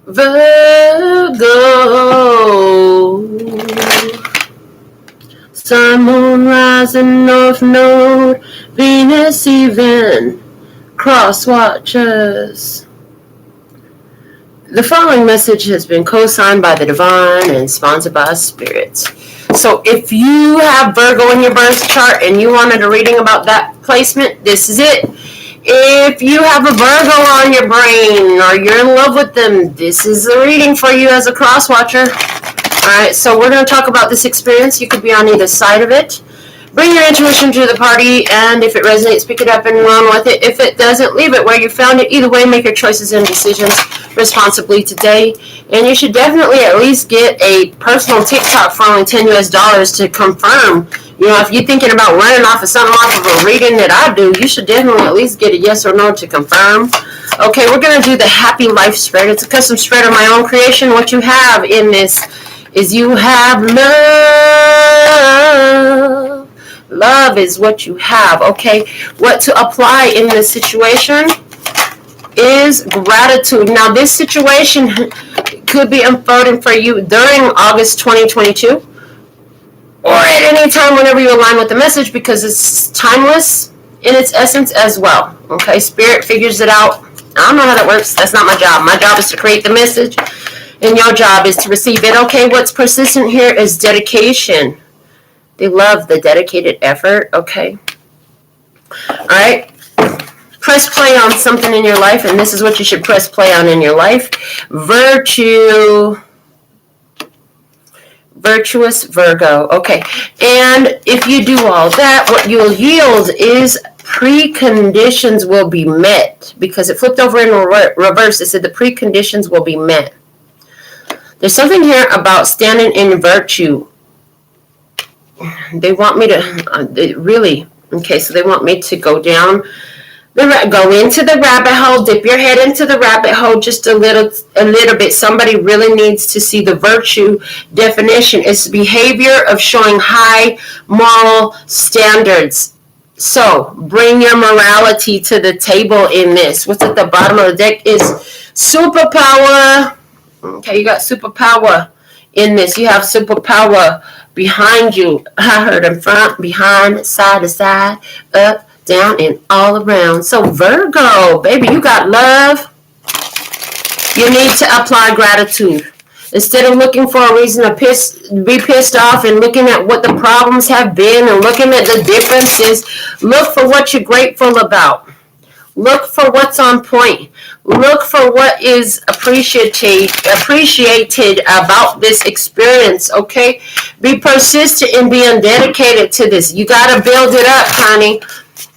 Virgo. Sun, moon, rising, north node, Venus even, cross watchers. The following message has been co-signed by the divine and sponsored by spirits. So if you have Virgo in your birth chart and you wanted a reading about that placement, this is it. If you have a Virgo on your brain or you're in love with them, this is the reading for you as a cross watcher. Alright, so we're going to talk about this experience. You could be on either side of it. Bring your intuition to the party, and if it resonates, pick it up and run with it. If it doesn't, leave it where you found it. Either way, make your choices and decisions responsibly today. And you should definitely at least get a personal TikTok for only $10 US to confirm. You know, if you're thinking about running off of something off of a reading that I do, you should definitely at least get a yes or no to confirm. Okay, we're going to do the Happy Life spread. It's a custom spread of my own creation. What you have in this is you have love. Love is what you have, okay? What to apply in this situation is gratitude. Now, this situation could be unfolding for you during August 2022 or at any time whenever you align with the message, because it's timeless in its essence as well, okay? Spirit figures it out. I don't know how that works. That's not my job. My job is to create the message, and your job is to receive it. Okay, what's persistent here is dedication. They love the dedicated effort, okay? All right. Press play on something in your life, and this is what you should press play on in your life. Virtue. Virtuous Virgo, okay. And if you do all that, what you'll yield is preconditions will be met, because it flipped over in reverse. It said the preconditions will be met. There's something here about standing in virtue. They want me to, really, okay, so they want me to go down, go into the rabbit hole, dip your head into the rabbit hole just a little bit. Somebody really needs to see the virtue definition. It's behavior of showing high moral standards. So bring your morality to the table in this. What's at the bottom of the deck is superpower. Okay, you got superpower in this. You have superpower behind you. I heard in front, behind, side to side, up, down, and all around. So Virgo, baby, you got love. You need to apply gratitude. Instead of looking for a reason to be pissed off and looking at what the problems have been and looking at the differences, look for what you're grateful about. Look for what's on point. Look for what is appreciated about this experience, okay? Be persistent in being dedicated to this. You got to build it up, honey.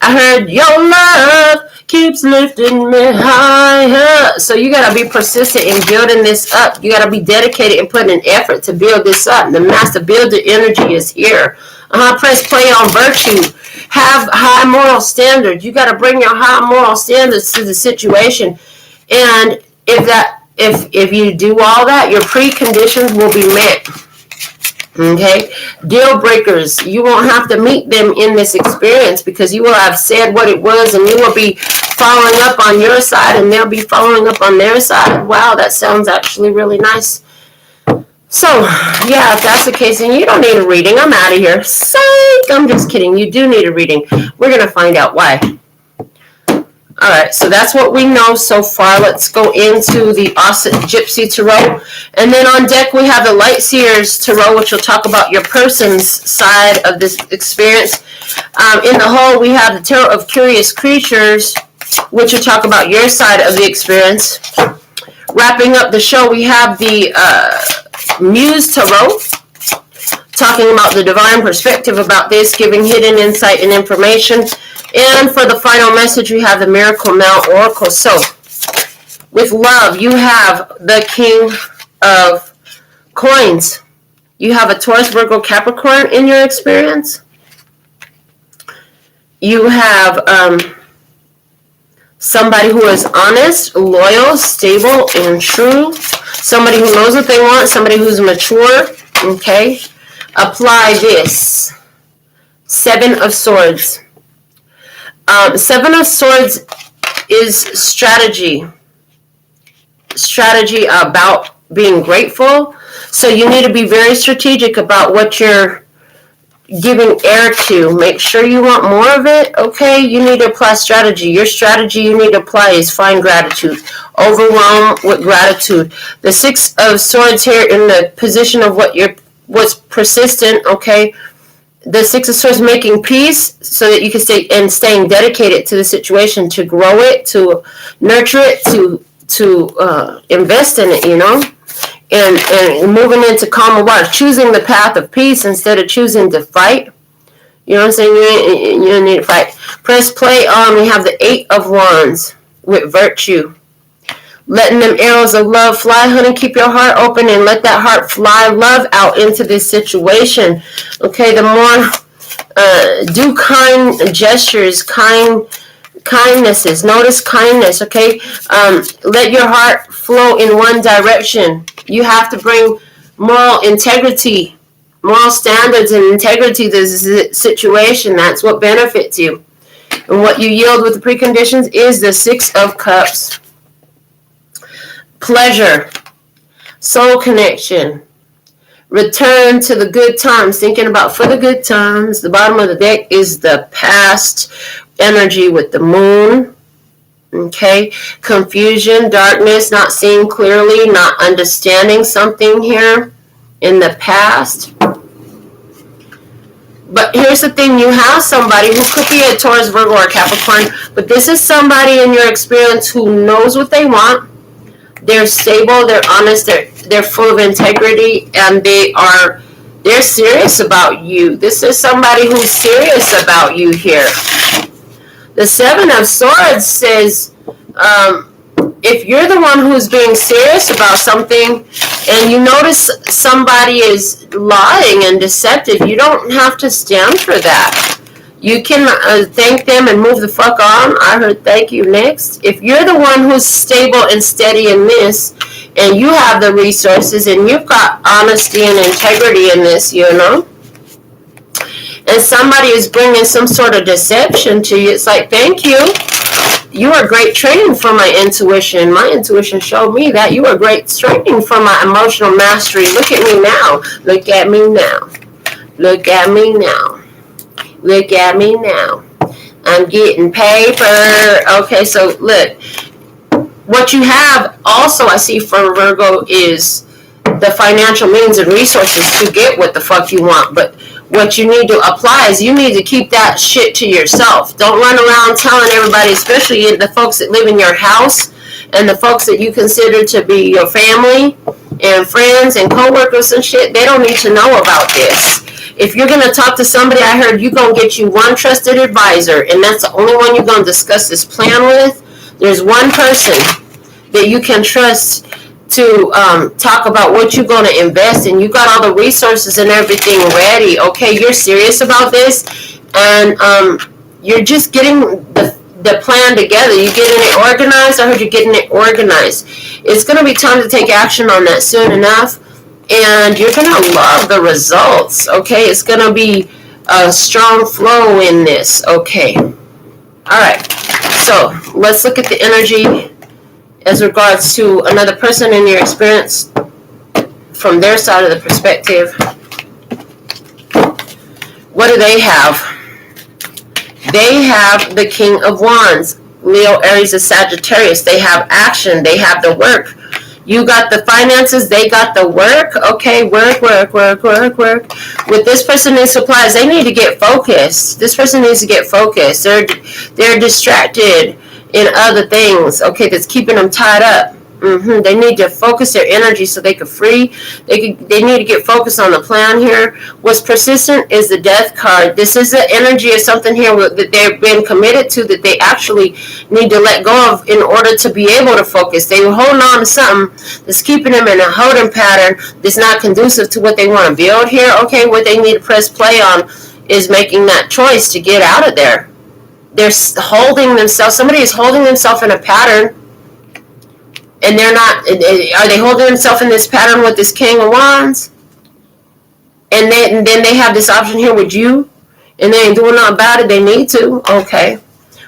I heard your love keeps lifting me higher. So you got to be persistent in building this up. You got to be dedicated and putting an effort to build this up. The master builder energy is here. Press play on virtue. Have high moral standards. You got to bring your high moral standards to the situation. And if you do all that, your preconditions will be met. Okay, deal breakers, you won't have to meet them in this experience, because you will have said what it was, and you will be following up on your side, and they'll be following up on their side. Wow, that sounds actually really nice. So, yeah, if that's the case, then you don't need a reading. I'm out of here. Psych! I'm just kidding. You do need a reading. We're going to find out why. All right, so that's what we know so far. Let's go into the Osset Gypsy Tarot. And then on deck, we have the Light Seers Tarot, which will talk about your person's side of this experience. In the whole, we have the Tarot of Curious Creatures, which will talk about your side of the experience. Wrapping up the show, we have the Muse Tarot, talking about the divine perspective about this, giving hidden insight and information. And for the final message, we have the Miracle Now Oracle. So, with love, you have the King of Coins. You have a Taurus, Virgo, Capricorn in your experience. You have somebody who is honest, loyal, stable, and true. Somebody who knows what they want. Somebody who's mature. Okay? Apply this. Seven of Swords. Seven of Swords is strategy. strategy about being grateful. So you need to be very strategic about what you're giving air to. Make sure you want more of it, okay? You need to apply strategy. Your strategy you need to apply is find gratitude. Overwhelm with gratitude. The Six of Swords here in the position of what's persistent, okay? The Six of Swords making peace so that you can staying dedicated to the situation, to grow it, to nurture it, to invest in it, you know? And moving into calmer water, choosing the path of peace instead of choosing to fight. You know what I'm saying? You don't need to fight. Press play on. We have the Eight of Wands with virtue. Letting them arrows of love fly, honey. Keep your heart open and let that heart fly love out into this situation. Okay, the more do kind gestures, kindnesses. Notice kindness, okay? Let your heart flow in one direction. You have to bring moral integrity, moral standards and integrity to this situation. That's what benefits you. And what you yield with the preconditions is the Six of Cups. Pleasure, soul connection, return to the good times, thinking about for the good times. The bottom of the deck is the past energy with the moon. Okay, confusion, darkness, not seeing clearly, not understanding something here in the past. But here's the thing, you have somebody who could be a Taurus, Virgo, or Capricorn, but this is somebody in your experience who knows what they want. They're stable, they're honest, they're full of integrity, and they're serious about you. This is somebody who's serious about you here. The Seven of Swords says, if you're the one who's being serious about something and you notice somebody is lying and deceptive, you don't have to stand for that. You can thank them and move the fuck on. I heard thank you next. If you're the one who's stable and steady in this, and you have the resources and you've got honesty and integrity in this, you know, and somebody is bringing some sort of deception to you, it's like, thank you. You are great training for my intuition. My intuition showed me that. You are great training for my emotional mastery. Look at me now. Look at me now. Look at me now. Look at me now. I'm getting paper. Okay, so look. What you have also, I see for Virgo, is the financial means and resources to get what the fuck you want. But what you need to apply is you need to keep that shit to yourself. Don't run around telling everybody, especially the folks that live in your house and the folks that you consider to be your family and friends and co-workers and shit. They don't need to know about this. If you're going to talk to somebody, I heard you're going to get you one trusted advisor, and that's the only one you're going to discuss this plan with. There's one person that you can trust to talk about what you're going to invest in. You got all the resources and everything ready. Okay, you're serious about this, and you're just getting the plan together. You're getting it organized. I heard you're getting it organized. It's going to be time to take action on that soon enough, and you're going to love the results. Okay, it's going to be a strong flow in this. Okay, all right, so let's look at the energy as regards to another person in your experience from their side of the perspective. What do they have? They have the King of Wands, Leo, Aries, and Sagittarius. They have action. They have the work. You got the finances. They got the work. Okay, work. With this person in supplies, they need to get focused. This person needs to get focused. They're distracted in other things, okay, that's keeping them tied up. They need to focus their energy so they can free. They need to get focused on the plan here. What's persistent is the Death card. This is the energy of something here that they've been committed to, that they actually need to let go of in order to be able to focus. They were holding on to something that's keeping them in a holding pattern that's not conducive to what they want to build here. Okay, what they need to press play on is making that choice to get out of there. They're holding themselves. Somebody is holding themselves in a pattern, and they're not. Are they holding themselves in this pattern with this King of Wands? And then they have this option here with you, and they ain't doing nothing about it. They need to. Okay.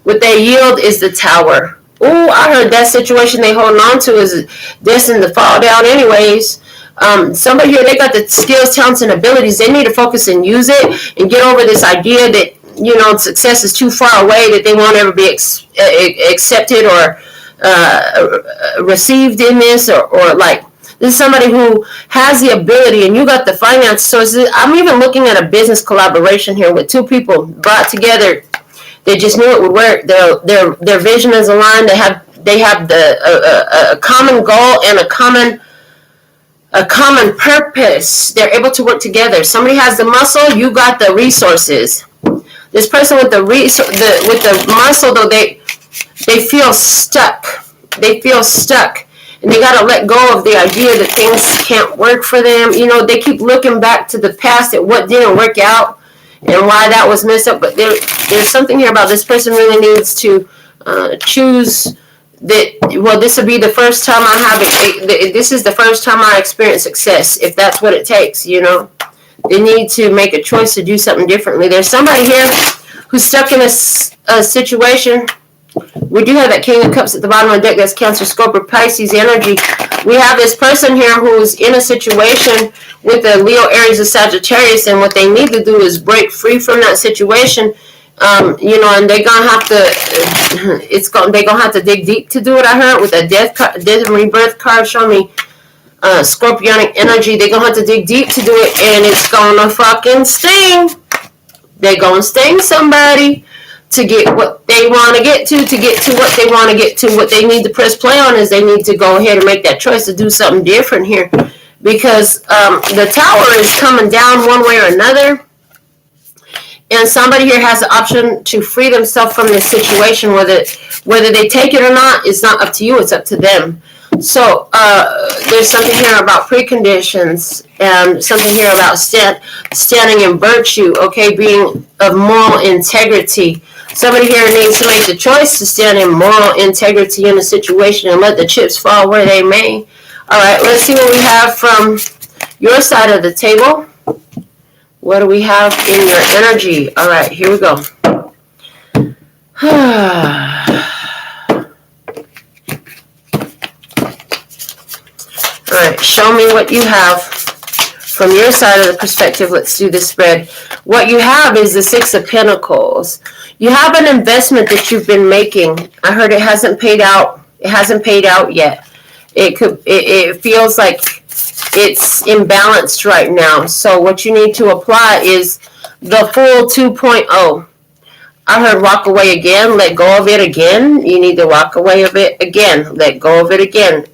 What they yield is the Tower. Oh, I heard that situation they holding on to is destined to fall down anyways. Somebody here, they got the skills, talents, and abilities. They need to focus and use it and get over this idea that, you know, success is too far away, that they won't ever be accepted or received in this, or like, this is somebody who has the ability and you got the finance. So I'm even looking at a business collaboration here with two people brought together. They just knew it would work. Their vision is aligned. They have the a common goal and a common purpose. They're able to work together. Somebody has the muscle, you got the resources. This person with the muscle, though, they feel stuck. They feel stuck. And they got to let go of the idea that things can't work for them. You know, they keep looking back to the past at what didn't work out and why that was messed up. But there's something here about this person really needs to choose that, well, this will be the first time I have it. This is the first time I experience success, if that's what it takes, you know. They need to make a choice to do something differently. There's somebody here who's stuck in a situation. We do have that King of Cups at the bottom of the deck. That's Cancer, Scorpio, Pisces energy. We have this person here who's in a situation with a Leo, Aries, and Sagittarius, and what they need to do is break free from that situation. You know, and they're gonna have to. They're gonna have to dig deep to do it. I heard with a death and rebirth card showing me Scorpionic energy. They're gonna have to dig deep to do it, and it's gonna fucking sting. They're gonna sting somebody to get what they want to get to what they want to get to. What they need to press play on is they need to go ahead and make that choice to do something different here, because the tower is coming down one way or another, and somebody here has the option to free themselves from this situation. Whether they take it or not is not up to you, it's up to them. So there's something here about preconditions, and something here about standing in virtue, okay, being of moral integrity. Somebody here needs to make the choice to stand in moral integrity in a situation and let the chips fall where they may. All right, let's see what we have from your side of the table. What do we have in your energy? All right, here we go. All right, show me what you have from your side of the perspective. Let's do this spread. What you have is the Six of Pentacles. You have an investment that you've been making. I heard it hasn't paid out. It hasn't paid out yet. It feels like it's imbalanced right now. So what you need to apply is the Fool 2.0. I heard walk away again, let go of it again. You need to walk away of it again, let go of it again.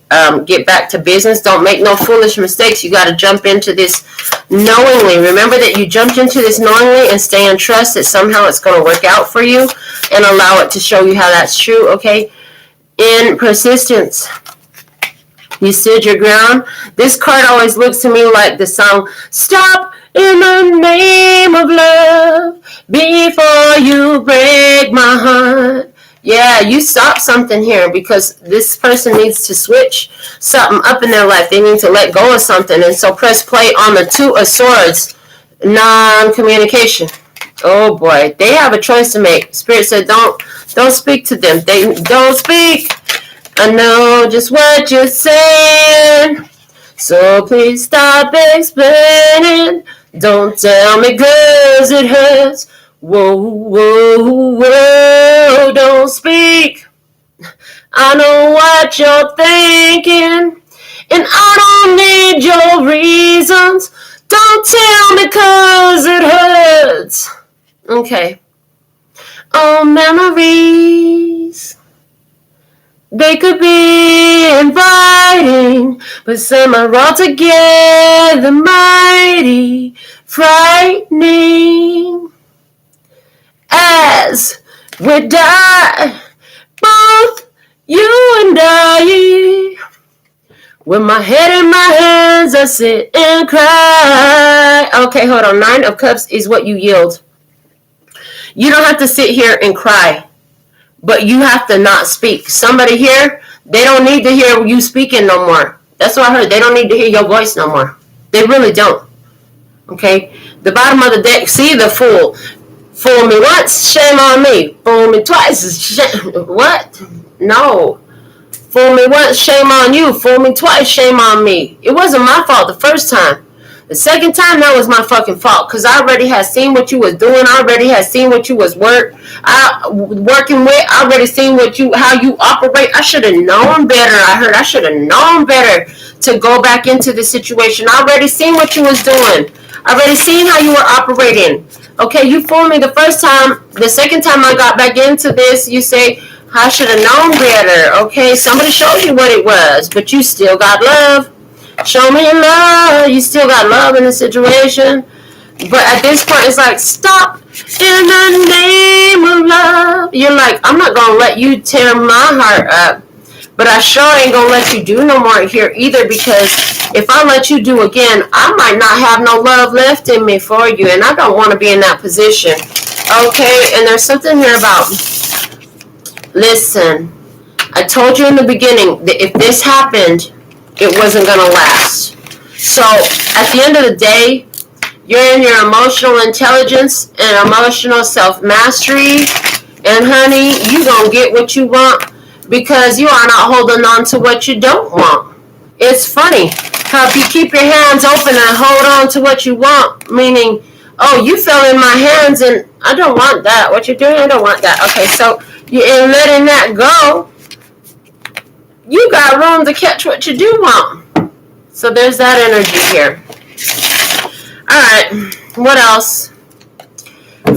Get back to business. Don't make no foolish mistakes. You got to jump into this knowingly. Remember that you jumped into this knowingly, and stay in trust that somehow it's going to work out for you, and allow it to show you how that's true, okay? In persistence, you stood your ground. This card always looks to me like the song, Stop in the Name of Love Before You Break My Heart. Yeah, you stop something here, because this person needs to switch something up in their life. They need to let go of something. And so press play on the Two of Swords, non-communication. Oh boy, they have a choice to make. Spirit said don't speak to them. They don't speak. I know just what you're saying, so please stop explaining. Don't tell me 'cause it hurts. Whoa, whoa, whoa, don't speak. I know what you're thinking, and I don't need your reasons. Don't tell me 'cause it hurts. Okay. Oh, memories, they could be inviting, but some are altogether mighty frightening. As we die, both you and I, with my head in my hands, I sit and cry. Okay, hold on. 9 of Cups is what you yield. You don't have to sit here and cry, but you have to not speak. Somebody here, they don't need to hear you speaking no more. That's what I heard. They don't need to hear your voice no more. They really don't. Okay? The bottom of the deck, see the Fool. Fool me once, shame on me. Fool me twice, shame. What? No. Fool me once, shame on you. Fool me twice, shame on me. It wasn't my fault the first time. The second time, that was my fucking fault. Because I already had seen what you was doing. I already had seen what you was working with. I already seen how you operate. I should have known better. I should have known better to go back into the situation. I already seen what you was doing. I already seen how you were operating. Okay, you fooled me the first time. The second time I got back into this, you say, I should have known better. Okay, somebody showed you what it was, but you still got love. Show me your love. You still got love in the situation. But at this point, it's like, stop in the name of love. You're like, I'm not going to let you tear my heart up. But I sure ain't going to let you do no more here either, because if I let you do again, I might not have no love left in me for you, and I don't want to be in that position. Okay, and there's something here about, listen, I told you in the beginning that if this happened, it wasn't going to last. So at the end of the day, you're in your emotional intelligence and emotional self-mastery, and honey, you going to get what you want, because you are not holding on to what you don't want. It's funny how if you keep your hands open and hold on to what you want, meaning, oh, you fell in my hands and I don't want that. What you're doing, I don't want that. Okay, so in letting that go, you got room to catch what you do want. So there's that energy here. All right, what else?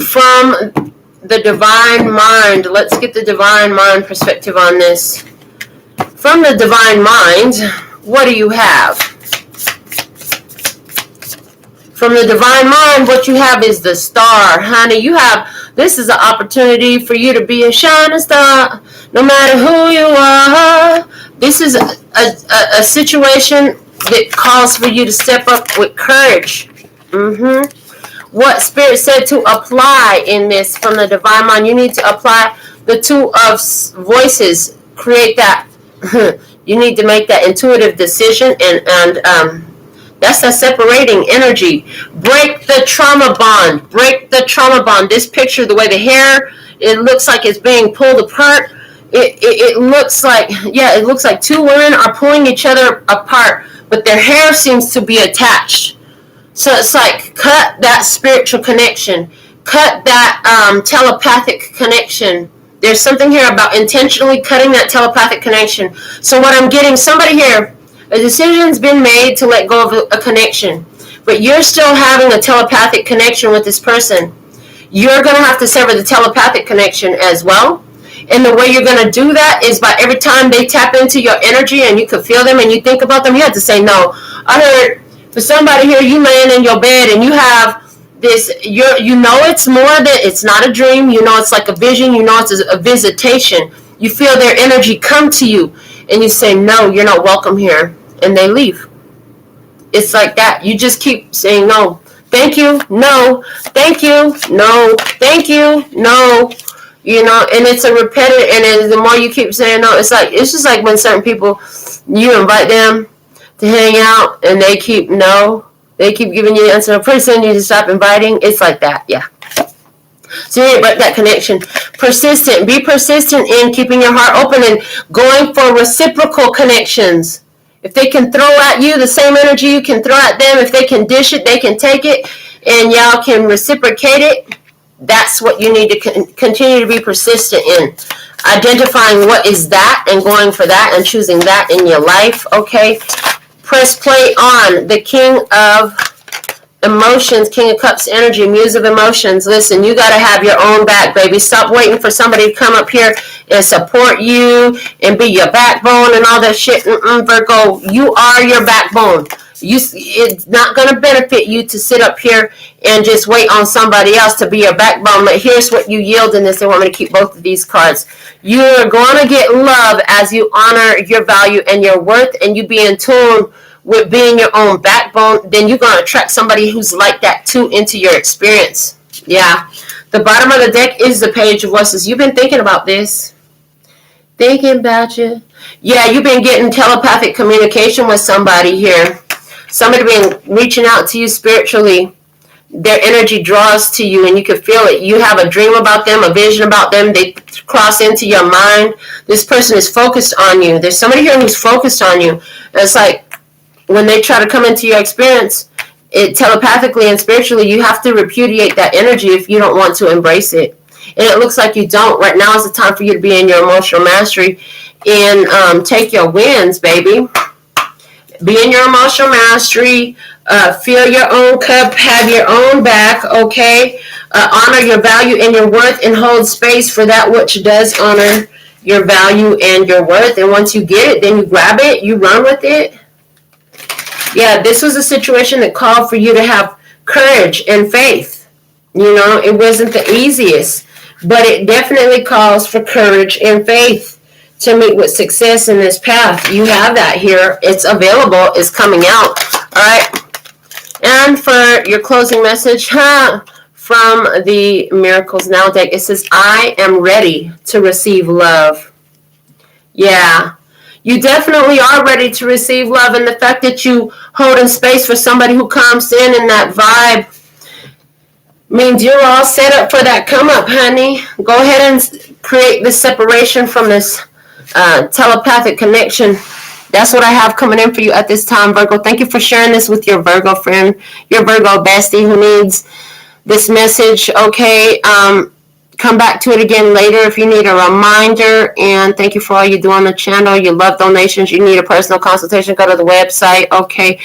From the divine mind, let's get the divine mind perspective on this. From the divine mind, what do you have? From the divine mind, what you have is the star. Honey, this is an opportunity for you to be a shining star, no matter who you are. This is a situation that calls for you to step up with courage. What Spirit said to apply in this from the divine mind, you need to apply the two of voices. Create that. You need to make that intuitive decision, and that's a separating energy. Break the trauma bond. Break the trauma bond. This picture, the way the hair, it looks like it's being pulled apart. It looks like, it looks like two women are pulling each other apart, but their hair seems to be attached. So it's like, cut that spiritual connection. Cut that telepathic connection. There's something here about intentionally cutting that telepathic connection. So what I'm getting, somebody here, a decision's been made to let go of a connection, but you're still having a telepathic connection with this person. You're going to have to sever the telepathic connection as well. And the way you're going to do that is by every time they tap into your energy and you can feel them and you think about them, you have to say, no. I heard for somebody here, you laying in your bed and you have this, you know it's more than, it's not a dream, you know it's like a vision, you know it's a visitation. You feel their energy come to you and you say, no, you're not welcome here. And they leave. It's like that. You just keep saying no. Thank you. No. Thank you. No. Thank you. No. You know, and it's a repetitive, and the more you keep saying no, it's just like when certain people, you invite them to hang out and they keep giving you the answer. Pretty soon you just stop inviting. It's like that. Yeah. So you need to break that connection. Persistent. Be persistent in keeping your heart open and going for reciprocal connections. If they can throw at you the same energy you can throw at them, if they can dish it, they can take it, and y'all can reciprocate it. That's what you need to continue to be persistent in. Identifying what is that and going for that and choosing that in your life, okay? Press play on the King of Emotions, King of Cups energy, Muse of Emotions. Listen, you got to have your own back, baby. Stop waiting for somebody to come up here and support you and be your backbone and all that shit. Virgo, you are your backbone. It's not going to benefit you to sit up here and just wait on somebody else to be your backbone. But here's what you yield in this. They want me to keep both of these cards. You're going to get love as you honor your value and your worth, and you be in tune with being your own backbone. Then you're going to attract somebody who's like that too into your experience. Yeah. The bottom of the deck is the Page of Voices. You've been thinking about this. Thinking about you. Yeah, you've been getting telepathic communication with somebody here. Somebody been reaching out to you spiritually. their energy draws to you and you can feel it. You have a dream about them, a vision about them. They cross into your mind. This person is focused on you. There's somebody here who's focused on you. And it's like when they try to come into your experience, it telepathically and spiritually, you have to repudiate that energy if you don't want to embrace it. And it looks like you don't. Right now is the time for you to be in your emotional mastery and take your wins, baby. Be in your emotional mastery. Feel your own cup. Have your own back, okay? Honor your value and your worth and hold space for that which does honor your value and your worth. And once you get it, then you grab it. You run with it. Yeah, this was a situation that called for you to have courage and faith. You know, it wasn't the easiest, but it definitely calls for courage and faith to meet with success in this path. You have that here. It's available. It's coming out. All right. And for your closing message from the Miracles Now deck, it says, I am ready to receive love. Yeah. You definitely are ready to receive love. And the fact that you hold in space for somebody who comes in that vibe means you're all set up for that come up, honey. Go ahead and create this separation from this telepathic connection. That's what I have coming in for you at this time, Virgo. Thank you for sharing this with your Virgo friend, your Virgo bestie who needs this message. Okay, come back to it again later if you need a reminder. And thank you for all you do on the channel. You love donations. You need a personal consultation, go to the website. Okay,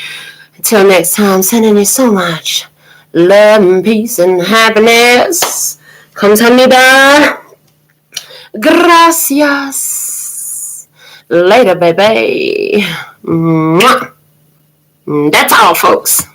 until next time, sending you so much love and peace and happiness. Kamsahamnida. Gracias. Later, baby. Mwah. That's all, folks.